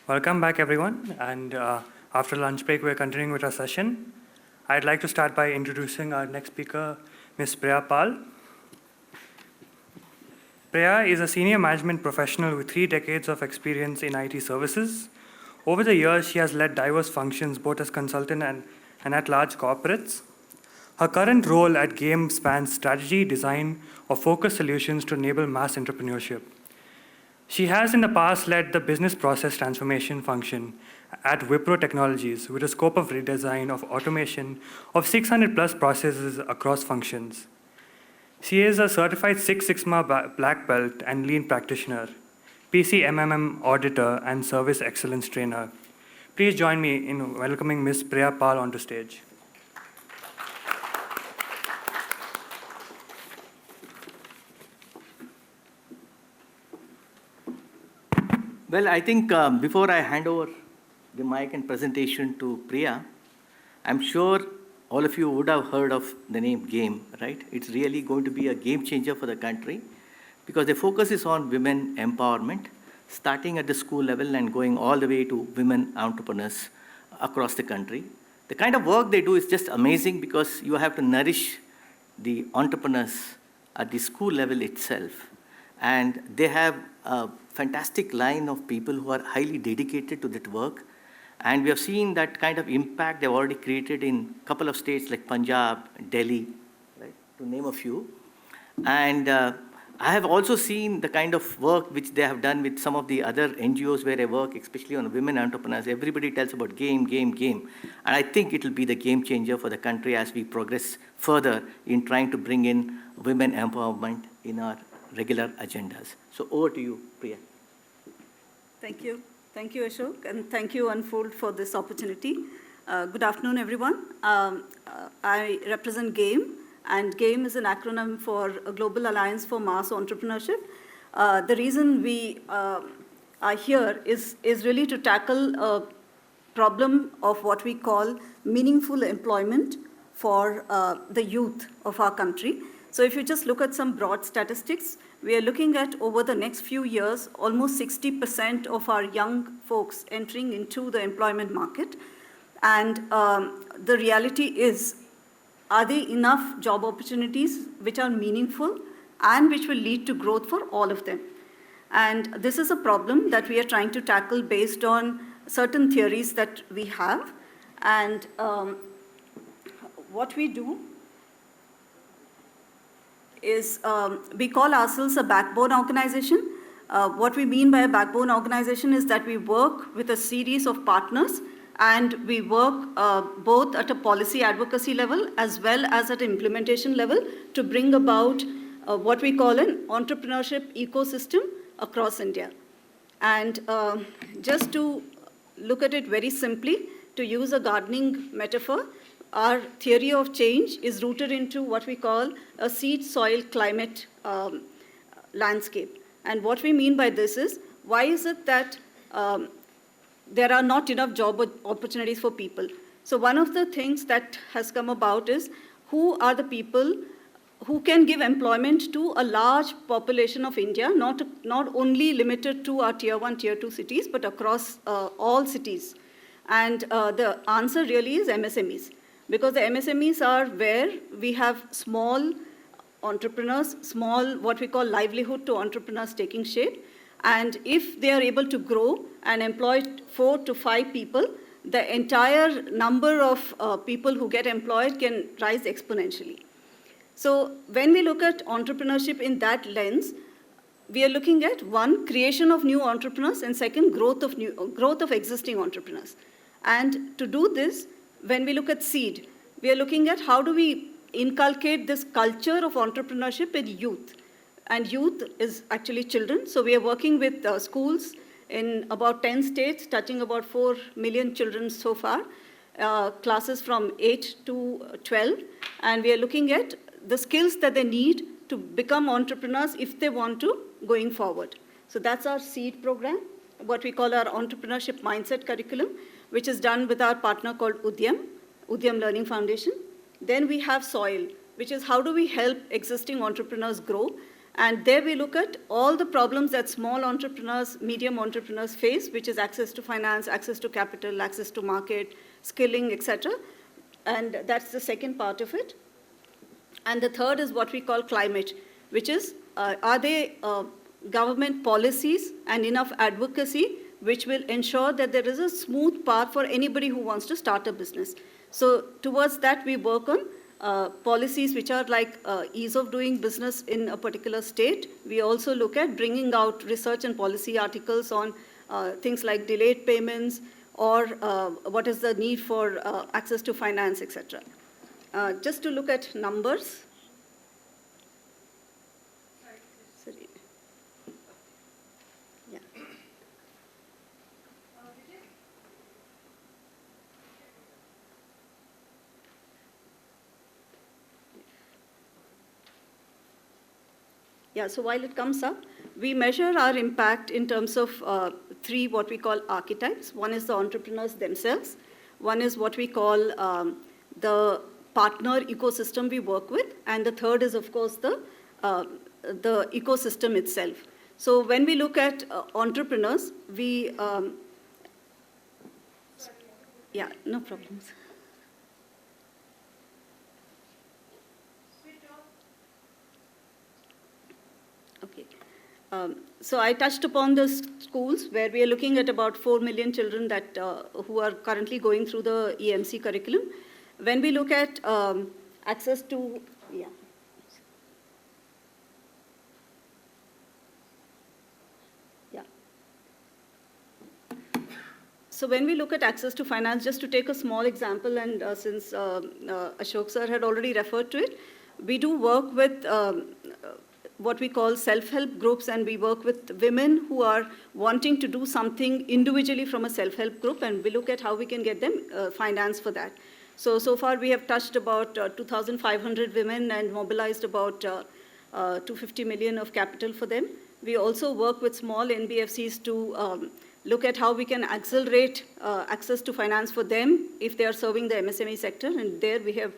Welcome back, everyone. And after lunch break, we're continuing with our session. I'd like to start by introducing our next speaker, Ms. Priya Pal. Priya is a senior management professional with 3 decades of experience in IT services. Over the years, she has led diverse functions both as consultant and at large corporates. Her current role at GAME spans strategy, design, or focus solutions to enable mass entrepreneurship. She has in the past led the business process transformation function at Wipro Technologies with a scope of redesign of automation of 600 plus processes across functions. She is a certified Six Sigma black belt and lean practitioner, PCMMM auditor, and service excellence trainer. Please join me in welcoming Ms. Priya Pal onto stage. Well, I think before I hand over the mic and presentation to Priya, I'm sure all of you would have heard of the name GAME, right? It's really going to be a game changer for the country because the focus is on women empowerment, starting at the school level and going all the way to women entrepreneurs across the country. The kind of work they do is just amazing because you have to nourish the entrepreneurs at the school level itself. And they have a fantastic line of people who are highly dedicated to that work. And we have seen that kind of impact they've already created in a couple of states like Punjab, Delhi, right, to name a few. And I have also seen the kind of work which they have done with some of the other NGOs where I work, especially on women entrepreneurs. Everybody tells about GAME. And I think it will be the game changer for the country as we progress further in trying to bring in women empowerment in our regular agendas. So over to you, Priya. Thank you. Thank you, Ashok, and thank you, Unfold, for this opportunity. Good afternoon, everyone. I represent GAME, and GAME is an acronym for a Global Alliance for Mass Entrepreneurship. The reason we are here is really to tackle a problem of what we call meaningful employment for the youth of our country. So if you just look at some broad statistics, we are looking at over the next few years, almost 60% of our young folks entering into the employment market. And the reality is, are there enough job opportunities which are meaningful and which will lead to growth for all of them? And this is a problem that we are trying to tackle based on certain theories that we have. And what we do is we call ourselves a backbone organization. What we mean by a backbone organization is that we work with a series of partners and we work both at a policy advocacy level as well as at an implementation level to bring about what we call an entrepreneurship ecosystem across India. And just to look at it very simply, to use a gardening metaphor, our theory of change is rooted into what we call a seed, soil, climate landscape. And what we mean by this is, why is it that there are not enough job opportunities for people? So one of the things that has come about is, who are the people who can give employment to a large population of India, not only limited to our tier 1, tier 2 cities, but across all cities. And the answer really is MSMEs. Because the MSMEs are where we have small entrepreneurs, small what we call livelihood to entrepreneurs taking shape. And if they are able to grow and employ 4 to 5 people, the entire number of people who get employed can rise exponentially. So when we look at entrepreneurship in that lens, we are looking at one, creation of new entrepreneurs, and second, growth of existing entrepreneurs. And to do this, when we look at SEED, we are looking at how do we inculcate this culture of entrepreneurship in youth. And youth is actually children. So we are working with schools in about 10 states, touching about 4 million children so far, classes from 8 to 12. And we are looking at the skills that they need to become entrepreneurs if they want to going forward. So that's our SEED program, what we call our entrepreneurship mindset curriculum, which is done with our partner called Udyam Learning Foundation. Then we have SOIL, which is how do we help existing entrepreneurs grow. And there we look at all the problems that small entrepreneurs, medium entrepreneurs face, which is access to finance, access to capital, access to market, skilling, etc. And that's the second part of it. And the third is what we call climate, which is, are there government policies and enough advocacy which will ensure that there is a smooth path for anybody who wants to start a business. So towards that, we work on policies which are like ease of doing business in a particular state. We also look at bringing out research and policy articles on things like delayed payments or what is the need for access to finance, etc. Just to look at numbers. Sorry. Yeah. Yeah, so while it comes up, we measure our impact in terms of three what we call archetypes. One is the entrepreneurs themselves. One is what we call the partner ecosystem we work with. And the third is, of course, the ecosystem itself. So when we look at entrepreneurs, we, yeah, no problems. Okay. So I touched upon the schools where we are looking at about 4 million children that, who are currently going through the EMC curriculum. When we look at access to, yeah. Yeah. So when we look at access to finance, just to take a small example, and since Ashok sir had already referred to it, we do work with what we call self-help groups, and we work with women who are wanting to do something individually from a self-help group, and we look at how we can get them finance for that. So far we have touched about 2,500 women and mobilized about 250 million of capital for them. We also work with small NBFCs to look at how we can accelerate access to finance for them if they are serving the MSME sector, and there we have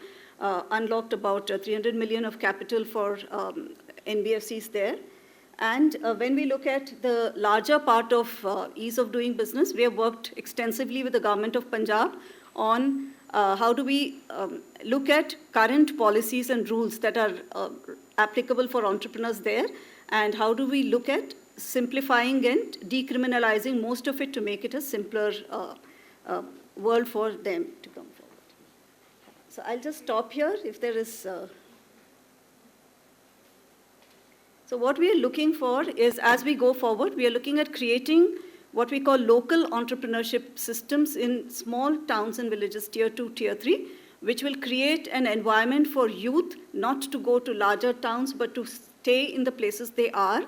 unlocked about 300 million of capital for NBFCs there. And when we look at the larger part of ease of doing business, we have worked extensively with the government of Punjab on how do we look at current policies and rules that are applicable for entrepreneurs there, and how do we look at simplifying and decriminalizing most of it to make it a simpler world for them to come forward. So I'll just stop here if there is... So what we are looking for is, as we go forward, we are looking at creating what we call local entrepreneurship systems in small towns and villages, tier 2, tier 3, which will create an environment for youth not to go to larger towns, but to stay in the places they are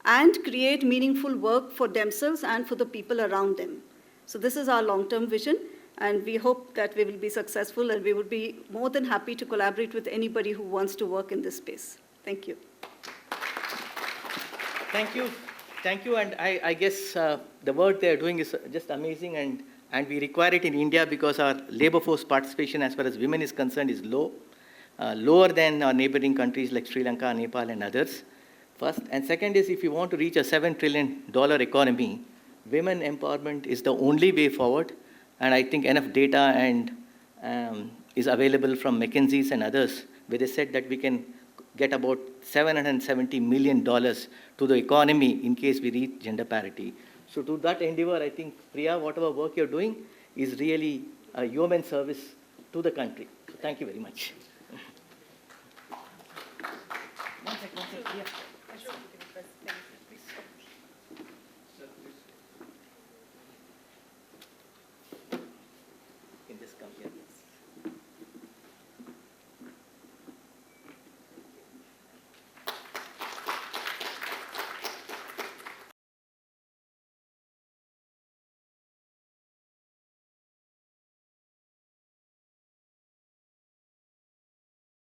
and create meaningful work for themselves and for the people around them. So this is our long-term vision, and we hope that we will be successful, and we would be more than happy to collaborate with anybody who wants to work in this space. Thank you. Thank you. Thank you. And I guess the work they are doing is just amazing, and we require it in India because our labor force participation as far as women is concerned is low, lower than our neighboring countries like Sri Lanka, Nepal, and others. First. And second is, if you want to reach a $7 trillion economy, women empowerment is the only way forward. And I think enough data and is available from McKinsey's and others, where they said that we can get about $770 million to the economy in case we reach gender parity. So to that endeavor, I think, Priya, whatever work you're doing is really a human service to the country. So thank you very much. One sec, Priya.